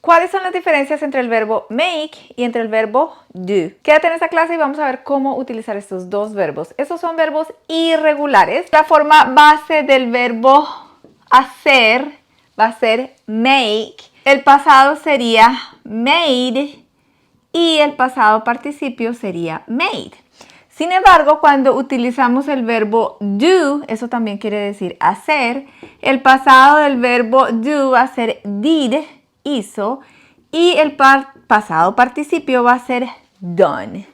¿Cuáles son las diferencias entre el verbo make y entre el verbo do? Quédate en esta clase y vamos a ver cómo utilizar estos dos verbos. Estos son verbos irregulares. La forma base del verbo hacer va a ser make. El pasado sería made y el pasado participio sería made. Sin embargo, cuando utilizamos el verbo do, eso también quiere decir hacer, el pasado del verbo do va a ser did, hizo, y el pasado participio va a ser done,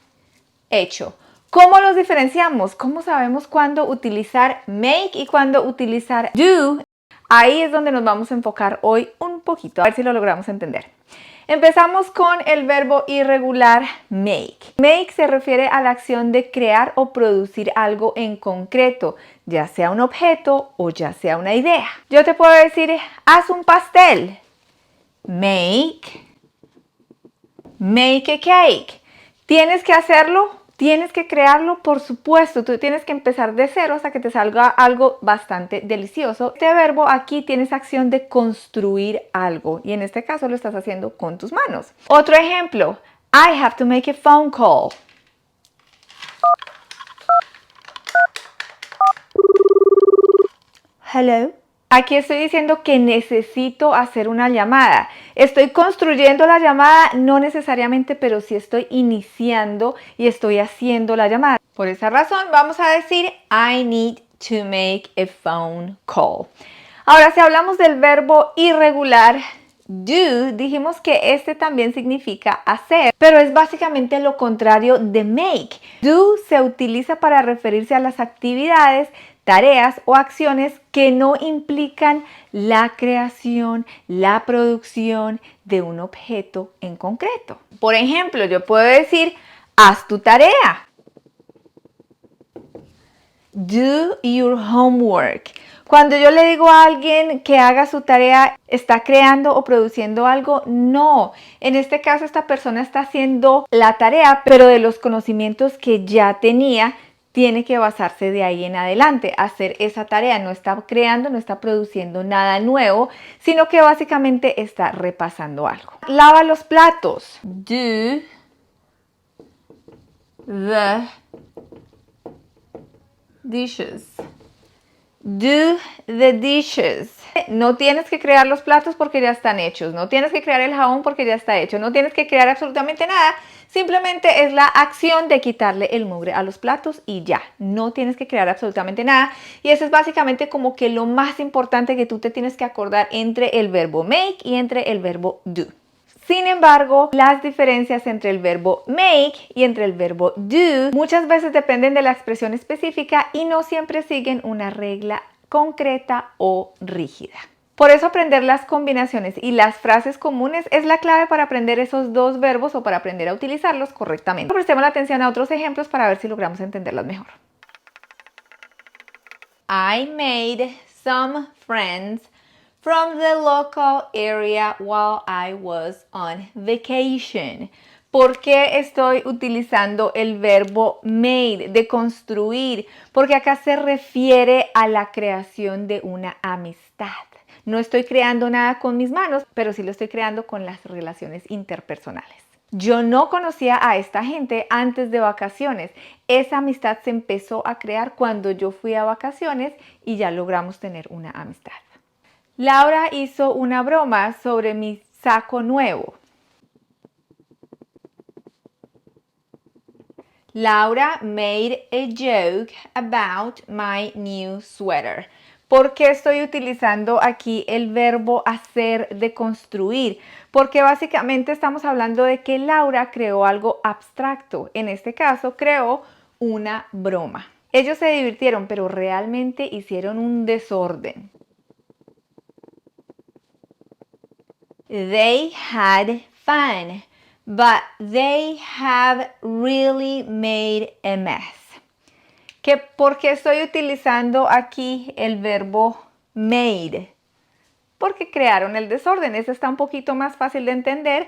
hecho. ¿Cómo los diferenciamos? ¿Cómo sabemos cuándo utilizar make y cuándo utilizar do? Ahí es donde nos vamos a enfocar hoy un poquito, a ver si lo logramos entender. Empezamos con el verbo irregular make. Make se refiere a la acción de crear o producir algo en concreto, ya sea un objeto o ya sea una idea. Yo te puedo decir, haz un pastel. Make a cake. ¿Tienes que hacerlo? ¿Tienes que crearlo? Por supuesto, tú tienes que empezar de cero hasta que te salga algo bastante delicioso. Este verbo aquí tienes acción de construir algo y en este caso lo estás haciendo con tus manos. Otro ejemplo, I have to make a phone call. Hello. Aquí estoy diciendo que necesito hacer una llamada. Estoy construyendo la llamada, no necesariamente, pero sí estoy iniciando y estoy haciendo la llamada. Por esa razón vamos a decir I need to make a phone call. Ahora, si hablamos del verbo irregular, do, dijimos que este también significa hacer, pero es básicamente lo contrario de make. Do se utiliza para referirse a las actividades, tareas o acciones que no implican la creación, la producción de un objeto en concreto. Por ejemplo, yo puedo decir, haz tu tarea. Do your homework. Cuando yo le digo a alguien que haga su tarea, ¿está creando o produciendo algo? No. En este caso, esta persona está haciendo la tarea, pero de los conocimientos que ya tenía, tiene que basarse de ahí en adelante, hacer esa tarea. No está creando, no está produciendo nada nuevo, sino que básicamente está repasando algo. Lava los platos. Do the dishes. Do the dishes. No tienes que crear los platos porque ya están hechos. No tienes que crear el jabón porque ya está hecho. No tienes que crear absolutamente nada. Simplemente es la acción de quitarle el mugre a los platos y ya. No tienes que crear absolutamente nada. Y eso es básicamente como que lo más importante que tú te tienes que acordar entre el verbo make y entre el verbo do. Sin embargo, las diferencias entre el verbo make y entre el verbo do muchas veces dependen de la expresión específica y no siempre siguen una regla concreta o rígida. Por eso aprender las combinaciones y las frases comunes es la clave para aprender esos dos verbos o para aprender a utilizarlos correctamente. Prestemos la atención a otros ejemplos para ver si logramos entenderlos mejor. I made some friends from the local area while I was on vacation. ¿Por qué estoy utilizando el verbo made, de construir? Porque acá se refiere a la creación de una amistad. No estoy creando nada con mis manos, pero sí lo estoy creando con las relaciones interpersonales. Yo no conocía a esta gente antes de vacaciones. Esa amistad se empezó a crear cuando yo fui a vacaciones y ya logramos tener una amistad. Laura hizo una broma sobre mi saco nuevo. Laura made a joke about my new sweater. ¿Por qué estoy utilizando aquí el verbo hacer de construir? Porque básicamente estamos hablando de que Laura creó algo abstracto. En este caso, creó una broma. Ellos se divirtieron, pero realmente hicieron un desorden. They had fun, but they have really made a mess. ¿Por qué estoy utilizando aquí el verbo made? Porque crearon el desorden. Eso está un poquito más fácil de entender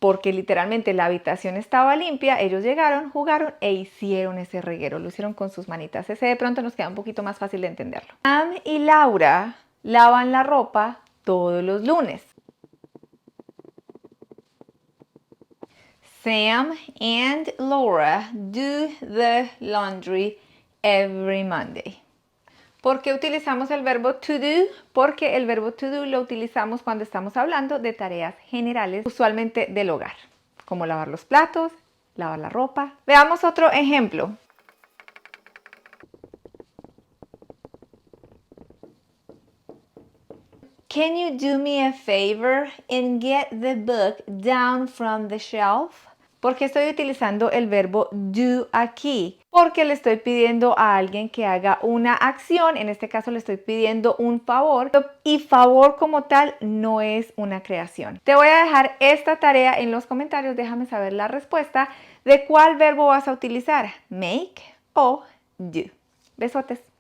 porque literalmente la habitación estaba limpia, ellos llegaron, jugaron e hicieron ese reguero. Lo hicieron con sus manitas. Ese de pronto nos queda un poquito más fácil de entenderlo. Sam y Laura lavan la ropa todos los lunes. Sam and Laura do the laundry every Monday. ¿Por qué utilizamos el verbo to do? Porque el verbo to do lo utilizamos cuando estamos hablando de tareas generales, usualmente del hogar, como lavar los platos, lavar la ropa. Veamos otro ejemplo. Can you do me a favor and get the book down from the shelf? ¿Por qué estoy utilizando el verbo do aquí? Porque le estoy pidiendo a alguien que haga una acción, en este caso le estoy pidiendo un favor, y favor como tal no es una creación. Te voy a dejar esta tarea en los comentarios, déjame saber la respuesta de cuál verbo vas a utilizar, make o do. Besotes.